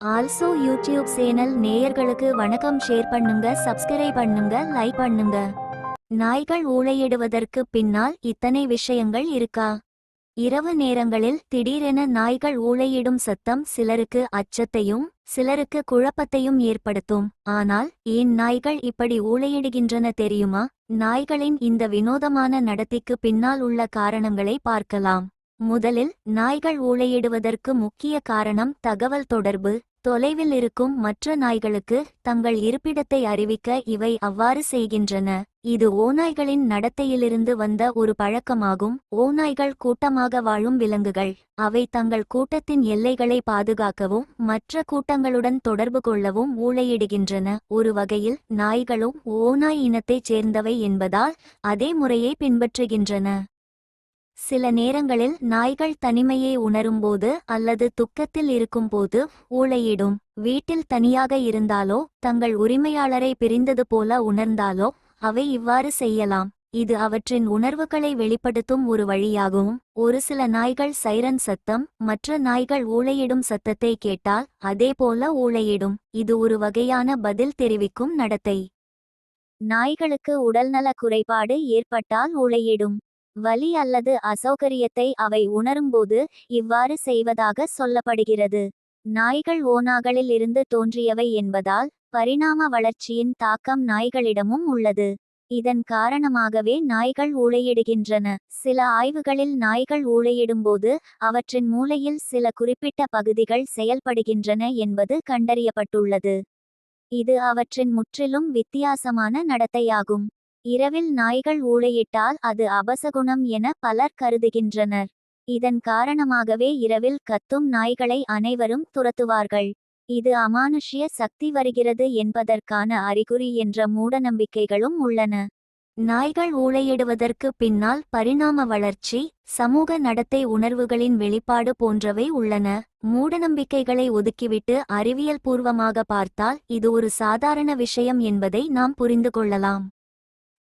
Also YouTube channel நேயர்களுக்கு வணக்கம். Share பண்ணுங்க, சப்ஸ்கிரைப் பண்ணுங்க, லைக் பண்ணுங்க. நாய்கள் ஊளையிடுவதற்கு பின்னால் இத்தனை விஷயங்கள் இருக்கா? இரவு நேரங்களில் திடீரென நாய்கள் ஊளையிடும் சத்தம் சிலருக்கு அச்சத்தையும் சிலருக்கு குழப்பத்தையும் ஏற்படுத்தும். ஆனால் ஏன் நாய்கள் இப்படி ஊளையிடுகின்றன தெரியுமா? நாய்களின் இந்த வினோதமான நடத்தைக்கு பின்னால் உள்ள காரணங்களை பார்க்கலாம். முதலில் நாய்கள் ஊளையிடுவதற்கு முக்கிய காரணம் தகவல் தொடர்பு. தொலைவில் இருக்கும் மற்ற நாய்களுக்கு தங்கள் இருப்பிடத்தை அறிவிக்க இவை அவ்வாறு செய்கின்றன. இது ஓநாய்களின் நடத்தையிலிருந்து வந்த ஒரு பழக்கமாகும். ஓநாய்கள் கூட்டமாக வாழும் விலங்குகள். அவை தங்கள் கூட்டத்தின் எல்லைகளை பாதுகாக்கவும் மற்ற கூட்டங்களுடன் தொடர்பு கொள்ளவும் ஊளையிடுகின்றன. ஒரு வகையில் நாய்களும் ஓநாய் இனத்தைச் சேர்ந்தவை என்பதால் அதே முறையை பின்பற்றுகின்றன. சில நேரங்களில் நாய்கள் தனிமையை உணரும்போது அல்லது துக்கத்தில் இருக்கும்போது ஊளையிடும். வீட்டில் தனியாக இருந்தாலோ தங்கள் உரிமையாளரை பிரிந்தது போல உணர்ந்தாலோ அவை இவ்வாறு செய்யலாம். இது அவற்றின் உணர்வுகளை வெளிப்படுத்தும் ஒரு வழியாகும். ஒரு சில நாய்கள் சைரன் சத்தம், மற்ற நாய்கள் ஊளையிடும் சத்தத்தை கேட்டால் அதேபோல ஊளையிடும். இது ஒரு வகையான பதில் தெரிவிக்கும் நடத்தை. நாய்களுக்கு உடல்நல குறைபாடு ஏற்பட்டால் ஊளையிடும். வலி அல்லது அசௌகரியத்தை அவை உணரும்போது இவ்வாறு செய்வதாக சொல்லப்படுகிறது. நாய்கள் ஓநாய்களில் இருந்து தோன்றியவை என்பதால் பரிணாம வளர்ச்சியின் தாக்கம் நாய்களிடமும் உள்ளது. இதன் காரணமாகவே நாய்கள் ஊளையிடுகின்றன. சில ஆய்வுகளில் நாய்கள் ஊளையிடும்போது அவற்றின் மூளையில் சில குறிப்பிட்ட பகுதிகள் செயல்படுகின்றன என்பது கண்டறியப்பட்டுள்ளது. இது அவற்றின் முற்றிலும் வித்தியாசமான நடத்தையாகும். இரவில் நாய்கள் ஊளையிட்டால் அது அபசகுணம் என பலர் கருதுகின்றனர். இதன் காரணமாகவே இரவில் கத்தும் நாய்களை அனைவரும் துரத்துவார்கள். இது அமானுஷ்ய சக்தி வருகிறது என்பதற்கான அறிகுறி என்ற மூடநம்பிக்கைகளும் உள்ளன. நாய்கள் ஊளையிடுவதற்கு பின்னால் பரிணாம வளர்ச்சி, சமூக நடத்தை, உணர்வுகளின் வெளிப்பாடு போன்றவை உள்ளன. மூடநம்பிக்கைகளை ஒதுக்கிவிட்டு அறிவியல் பூர்வமாக பார்த்தால் இது ஒரு சாதாரண விஷயம் என்பதை நாம் புரிந்து கொள்ளலாம்.